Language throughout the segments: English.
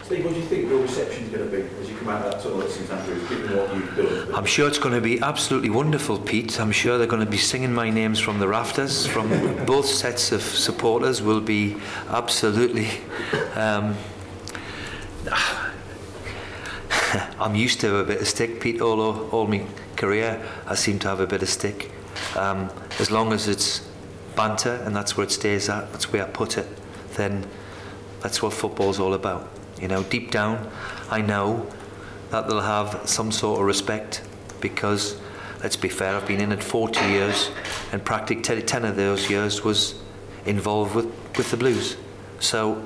Steve, what do you think your reception is going to be as you come out of that tunnel at St Andrews, given what you've done? I'm sure it's going to be absolutely wonderful, Pete. I'm sure they're going to be singing my names from the rafters. From both sets of supporters will be absolutely... I'm used to a bit of stick, Pete. All my career, I seem to have a bit of stick. As long as it's banter and that's where it stays at, that's where I put it, then that's what football's all about. You know, deep down, I know that they'll have some sort of respect because, let's be fair, I've been in it 40 years and practically 10 of those years was involved with the Blues. So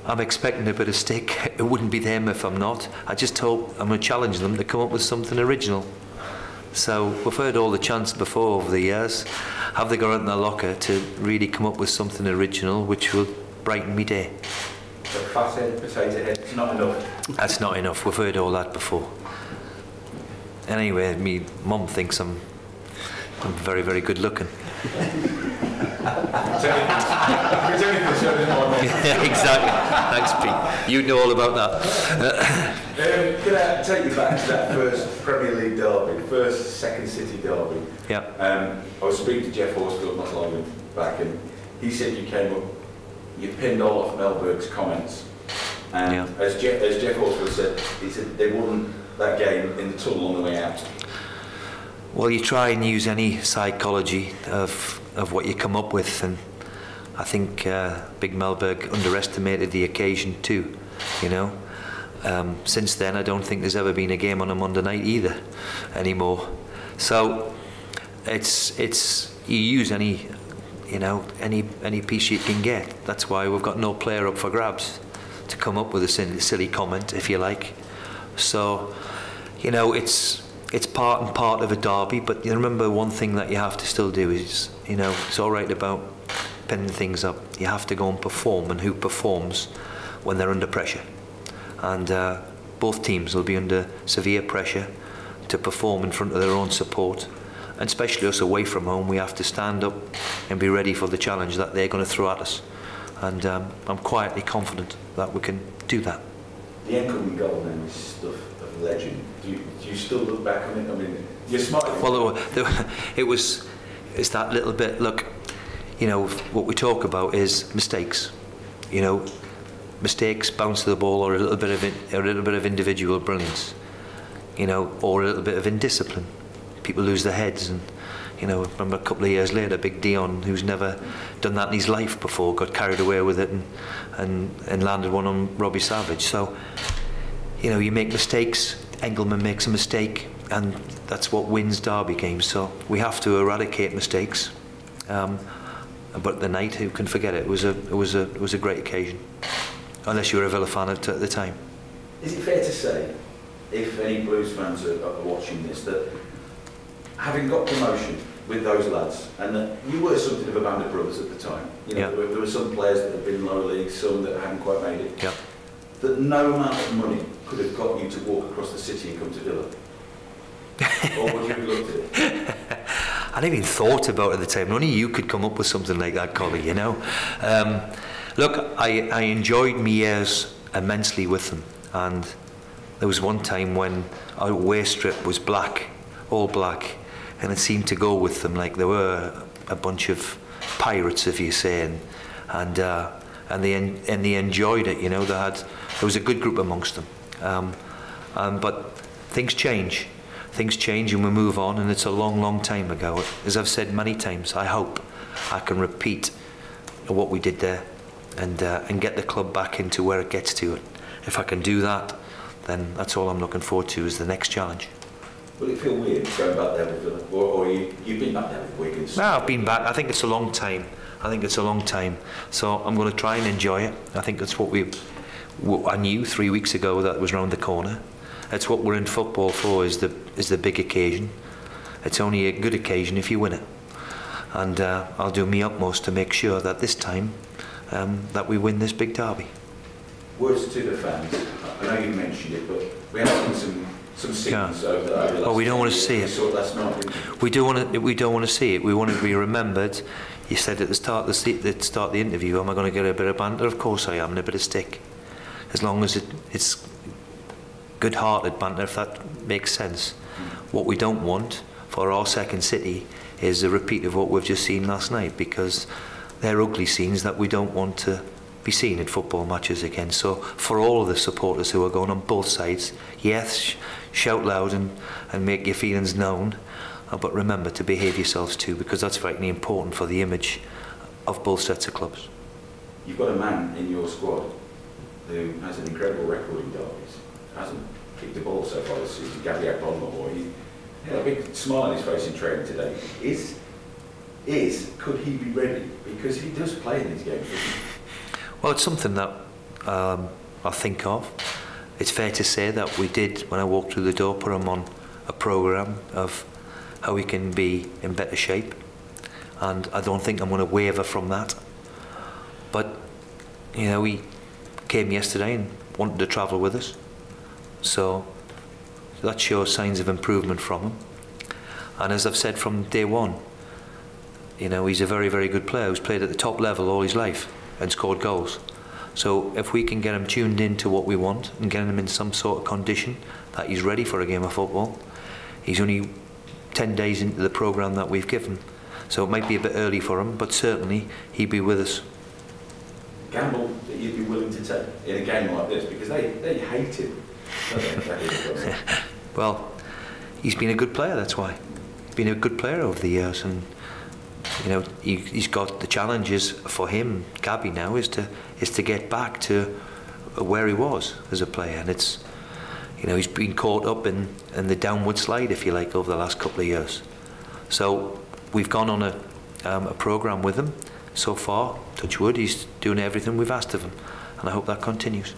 I'm expecting a bit of stick. It wouldn't be them if I'm not. I just hope I'm going to challenge them to come up with something original. So we've heard all the chants before over the years. Have they got it in their locker to really come up with something original which will brighten me day? A fat head, potato head, it's not enough. That's not enough. We've heard all that before. Anyway, me mum thinks I'm very, very good looking. Yeah, exactly. Thanks, Pete. You know all about that. Can I take you back to that first Premier League derby, first Second City derby? Yeah. I was speaking to Jeff Horsfield not long back, and he said you came up, you pinned all of Melberg's comments, and yeah. as Jeff Horsfield said, he said they won that game in the tunnel on the way out. Well, you try and use any psychology of what you come up with, and I think Big Melberg underestimated the occasion too, you know. Since then, I don't think there's ever been a game on a Monday night either anymore. So it's you use any, you know, any piece you can get. That's why we've got no player up for grabs to come up with a silly comment, if you like. So, you know, it's part and part of a derby, but you remember one thing that you have to still do is, you know, it's all right about pinning things up. You have to go and perform, and who performs when they're under pressure? And both teams will be under severe pressure to perform in front of their own support, and especially us away from home. We have to stand up and be ready for the challenge that they're going to throw at us, and I'm quietly confident that we can do that. The Enkelman goal then is stuff of legend. Do you still look back on it? I mean, you're smiling. Well, it's that little bit. Look, you know, what we talk about is mistakes. You know, mistakes, bounce of the ball, or a little bit of individual brilliance. You know, or a little bit of indiscipline. People lose their heads, and you know, I remember a couple of years later, Big Dion, who's never done that in his life before, got carried away with it and landed one on Robbie Savage. So, you know, you make mistakes. Engelman makes a mistake, and that's what wins derby games. So we have to eradicate mistakes. But the night, who can forget it? It was a great occasion. Unless you were a Villa fan at the time. Is it fair to say, if any Blues fans are watching this, that having got promotion with those lads, and that you were something of a band of brothers at the time, you know, yeah. there were some players that had been in lower leagues, some that hadn't quite made it, yeah. that no amount of money could have got you to walk across the city and come to Villa? Or would you have looked at it? I hadn't even thought about it at the time. Only you could come up with something like that, Collie, you know. Look, I enjoyed my years immensely with them, and there was one time when our away strip was black, all black, and it seemed to go with them like they were a bunch of pirates, if you say, and they enjoyed it, you know. There was a good group amongst them, but things change. Things change and we move on, and it's a long, long time ago. As I've said many times, I hope I can repeat what we did there and get the club back into where it gets to. If I can do that, then that's all I'm looking forward to, is the next challenge. Will it feel weird going back there with Villa? Or you've been back there with Wigan? No, I've been back. I think it's a long time. So I'm going to try and enjoy it. I think that's what I knew 3 weeks ago, that was round the corner. That's what we're in football for, is the big occasion. It's only a good occasion if you win it. And I'll do my utmost to make sure that this time that we win this big derby. Words to the fans. I know you mentioned it, but we have seen some scenes over the last. Oh, we don't want to see it. Last night, we don't want to see it. We want to be remembered. You said at the start of the interview, am I going to get a bit of banter? Of course I am, and a bit of stick. as long as it's good-hearted banter, if that makes sense. What we don't want for our second city is a repeat of what we've just seen last night, because they're ugly scenes that we don't want to be seen in football matches again. So for all of the supporters who are going on both sides, yes, shout loud and make your feelings known, but remember to behave yourselves too, because that's vitally important for the image of both sets of clubs. You've got a man in your squad who has an incredible record in derbies. Hasn't kicked the ball so far this season. Gabriel Bonmore. He had a big smile on his face in training today. Could he be ready? Because he does play in these games, doesn't he? Well, it's something that I think of. It's fair to say that we did, when I walked through the door, put him on a programme of how he can be in better shape, and I don't think I'm going to waver from that. But you know, he came yesterday and wanted to travel with us, so that shows signs of improvement from him. And as I've said from day one, you know, he's a very, very good player who's played at the top level all his life and scored goals. So if we can get him tuned into what we want and get him in some sort of condition that he's ready for a game of football. He's only 10 days into the programme that we've given, so it might be a bit early for him, but certainly he'd be with us. Gamble that you'd be willing to take in a game like this, because they hate him. Well, he's been a good player, that's why. He's been a good player over the years, and you know, he's got the challenges for him, Gabby, now is to get back to where he was as a player, and it's, you know, he's been caught up in the downward slide, if you like, over the last couple of years. So we've gone on a programme with him so far. Touch wood, he's doing everything we've asked of him, and I hope that continues.